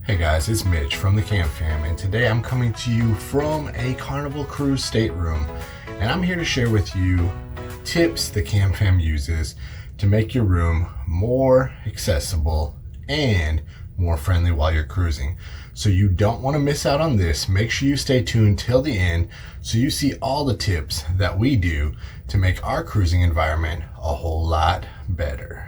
Hey guys, it's Mitch from the Cam Fam, and today I'm coming to you from a Carnival Cruise stateroom, and I'm here to share with you tips the Cam Fam uses to make your room more accessible and more friendly while you're cruising. So you don't want to miss out on this. Make sure you stay tuned till the end so you see all the tips that we do to make our cruising environment a whole lot better.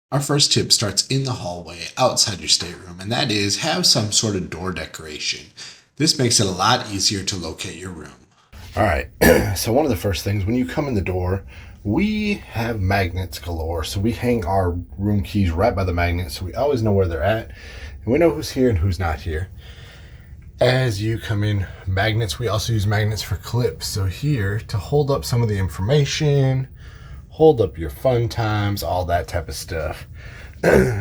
Our first tip starts in the hallway outside your stateroom, and that is have some sort of door decoration. This makes it a lot easier to locate your room. All right, so one of the first things when you come in the door, we have magnets galore. So we hang our room keys right by the magnets so we always know where they're at and we know who's here and who's not here. As you come in, magnets, we also use magnets for clips. So here to hold up some of the information, hold up your fun times, all that type of stuff.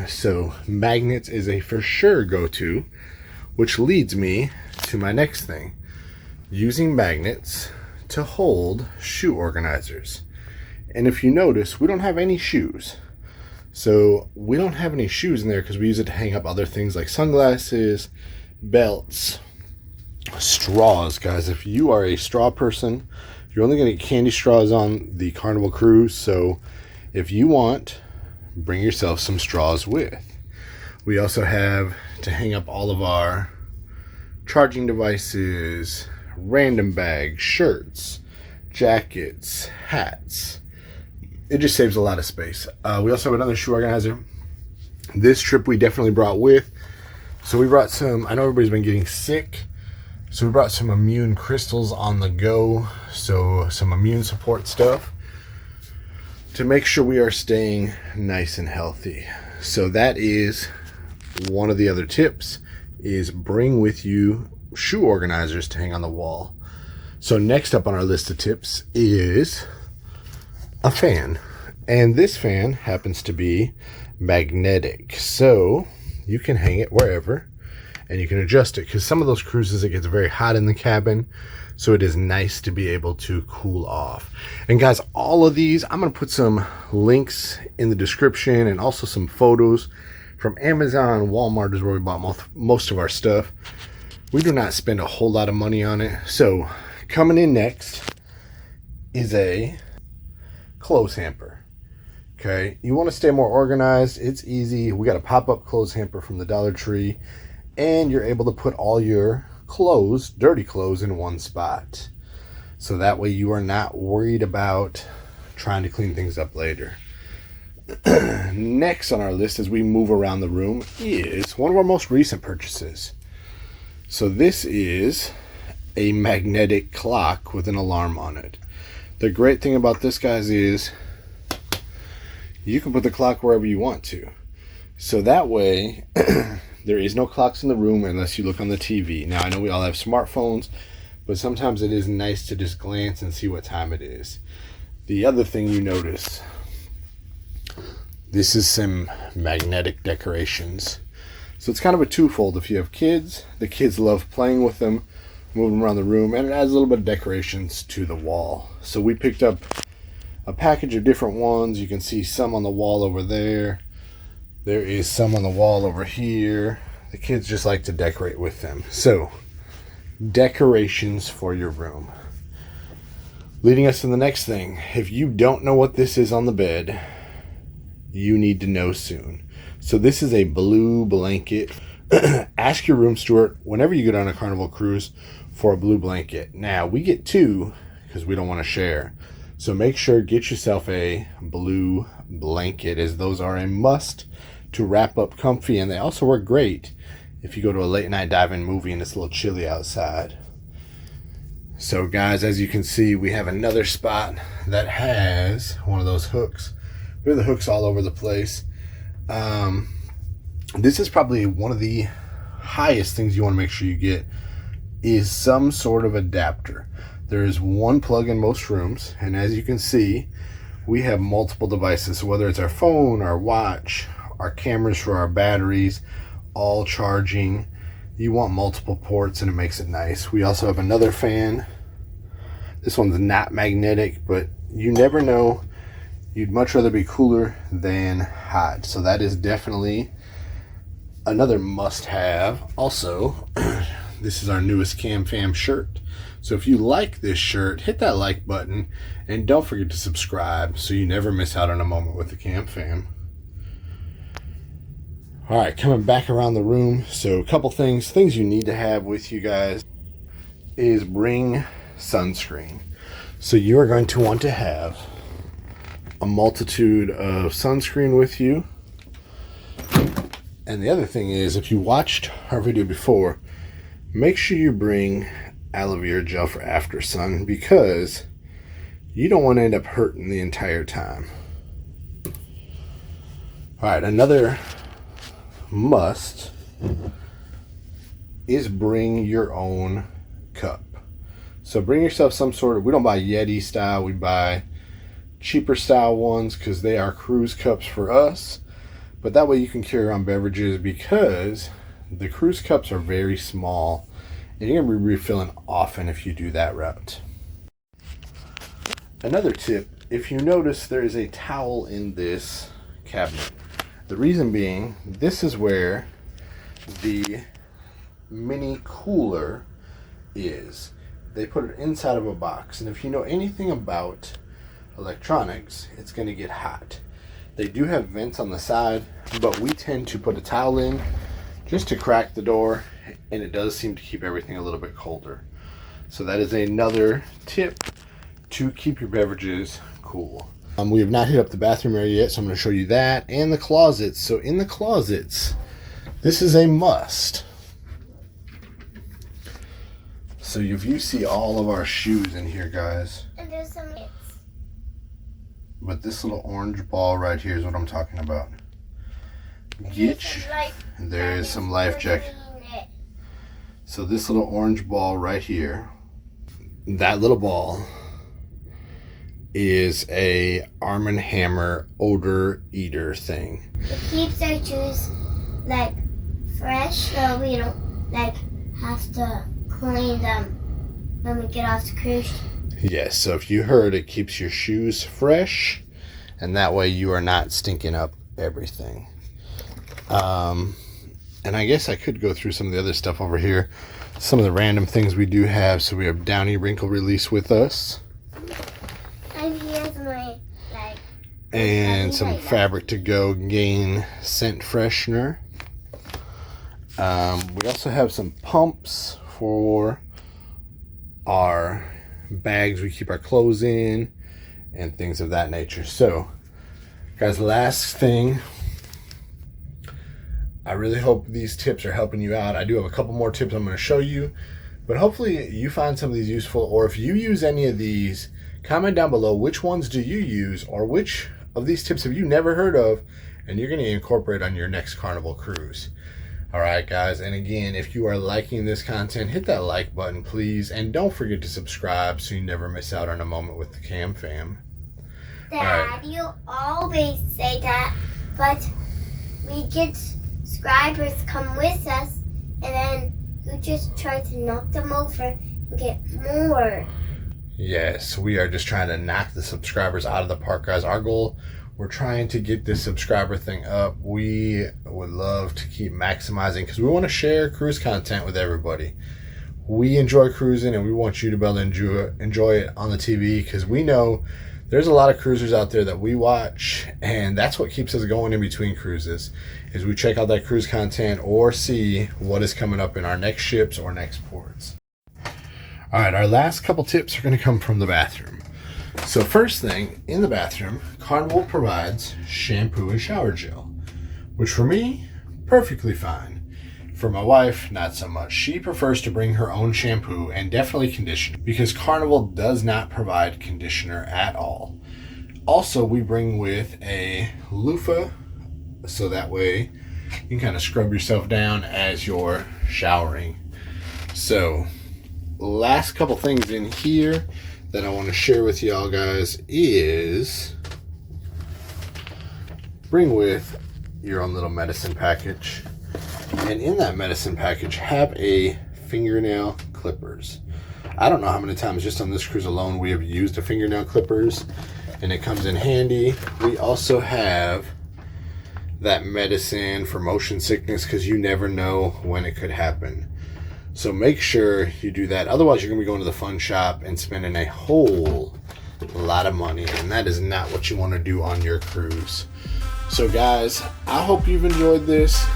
So magnets is a for sure go-to, which leads me to my next thing. Using magnets to hold shoe organizers. And if you notice, we don't have any shoes. So we don't have any shoes in there because we use it to hang up other things like sunglasses, belts, straws. Guys, if you are a straw person, you're only going to get candy straws on the Carnival Cruise, so if you want, bring yourself some straws with. We also have to hang up all of our charging devices, random bags, shirts, jackets, hats. It just saves a lot of space. We also have another shoe organizer. This trip we definitely brought with. So we brought some, I know everybody's been getting sick, so we brought some immune crystals on the go, so some immune support stuff to make sure we are staying nice and healthy. So that is one of the other tips, is bring with you shoe organizers to hang on the wall. So next up on our list of tips is a fan. And this fan happens to be magnetic. So you can hang it wherever and you can adjust it, because some of those cruises it gets very hot in the cabin, so it is nice to be able to cool off. And guys, all of these I'm going to put some links in the description and also some photos from Amazon. Walmart is where we bought most of our stuff. We do not spend a whole lot of money on it. So coming in next is a clothes hamper. Okay, you want to stay more organized. It's easy. We got a pop-up clothes hamper from the Dollar Tree, and you're able to put all your clothes, dirty clothes, in one spot. So that way you are not worried about trying to clean things up later. Next on our list as we move around the room is one of our most recent purchases. So this is a magnetic clock with an alarm on it. The great thing about this, guys, is you can put the clock wherever you want to. So that way there is no clocks in the room unless you look on the TV. Now, I know we all have smartphones, but sometimes it is nice to just glance and see what time it is. The other thing you notice, this is some magnetic decorations. So it's kind of a twofold. If you have kids, the kids love playing with them, move them around the room, and it adds a little bit of decorations to the wall. So we picked up a package of different ones. You can see some on the wall over there. There is some on the wall over here. The kids just like to decorate with them. So, decorations for your room. Leading us to the next thing. If you don't know what this is on the bed, you need to know soon. So this is a blue blanket. Ask your room steward whenever you get on a Carnival cruise for a blue blanket. Now, we get two because we don't want to share. So make sure, get yourself a blue blanket, as those are a must to wrap up comfy, and they also work great if you go to a late night dive-in movie and it's a little chilly outside. So guys, as you can see, we have another spot that has one of those hooks. We have the hooks all over the place. This is probably one of the highest things you want to make sure you get, is some sort of adapter. There is one plug in most rooms, and as you can see, we have multiple devices. So whether it's our phone, our watch, our cameras for our batteries, all charging, you want multiple ports and it makes it nice. We also have another fan. This one's not magnetic, but you never know. You'd much rather be cooler than hot. So that is definitely another must-have. Also, this is our newest Cam Fam shirt. So if you like this shirt, hit that like button and don't forget to subscribe so you never miss out on a moment with the Cam Fam. All right, coming back around the room. So a couple things you need to have with you guys is bring sunscreen. So you are going to want to have a multitude of sunscreen with you. And the other thing is, if you watched our video before, make sure you bring aloe vera gel for after sun, because you don't want to end up hurting the entire time. All right, another must is bring your own cup. So bring yourself some sort of, we don't buy Yeti style, we buy cheaper style ones because they are cruise cups for us. But that way you can carry around beverages, because the cruise cups are very small and you're going to be refilling often if you do that route. Another tip, if you notice, there is a towel in this cabinet. The reason being, this is where the mini cooler is. They put it inside of a box, and if you know anything about electronics, it's going to get hot. They do have vents on the side, but we tend to put a towel in just to crack the door, and it does seem to keep everything a little bit colder. So that is another tip to keep your beverages cool. We have not hit up the bathroom area yet, so I'm going to show you that, and the closets. So in the closets, this is a must. So if you see all of our shoes in here, guys. And there's some hits. But this little orange ball right here is what I'm talking about. There is some life jacket. So this little orange ball right here, that little ball is a Arm & Hammer odor eater thing. It keeps our shoes like fresh, so we don't like have to clean them when we get off the cruise. Yes, so if you heard, it keeps your shoes fresh, and that way you are not stinking up everything. And I guess I could go through some of the other stuff over here, some of the random things we do have. So we have Downy Wrinkle Release with us, And here's my and some Fabric to Go Gain scent freshener. We also have some pumps for our bags we keep our clothes in and things of that nature. So guys, last thing, I really hope these tips are helping you out. I do have a couple more tips I'm going to show you, but hopefully you find some of these useful, or if you use any of these, comment down below which ones do you use, or which of these tips have you never heard of and you're going to incorporate on your next Carnival cruise. All right, guys, and again, if you are liking this content, hit that like button, please, and don't forget to subscribe so you never miss out on a moment with the Cam Fam. Dad, you always say that, but we get subscribers come with us, and then you just try to knock them over and get more. Yes, we are just trying to knock the subscribers out of the park, guys. Our goal, we're trying to get this subscriber thing up. We would love to keep maximizing, because we want to share cruise content with everybody. We enjoy cruising, and we want you to be able to enjoy it on the TV, because we know there's a lot of cruisers out there that we watch, and that's what keeps us going in between cruises, is we check out that cruise content or see what is coming up in our next ships or next ports. All right, our last couple tips are going to come from the bathroom. So first thing, in the bathroom, Carnival provides shampoo and shower gel, which for me, perfectly fine. For my wife, not so much. She prefers to bring her own shampoo and definitely conditioner, because Carnival does not provide conditioner at all. Also, we bring with a loofah, so that way you can kind of scrub yourself down as you're showering. So, last couple things in here that I want to share with y'all guys is bring with your own little medicine package. And in that medicine package, have a fingernail clippers. I don't know how many times just on this cruise alone we have used the fingernail clippers, and it comes in handy. We also have that medicine for motion sickness because you never know when it could happen. So make sure you do that. Otherwise, you're going to be going to the fun shop and spending a whole lot of money, and that is not what you want to do on your cruise. So guys, I hope you've enjoyed this.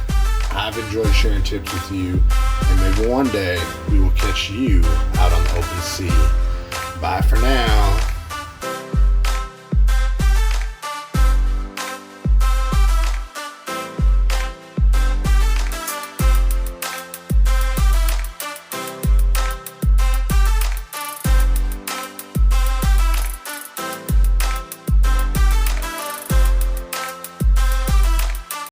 I've enjoyed sharing tips with you, and maybe one day we will catch you out on the open sea. Bye for now.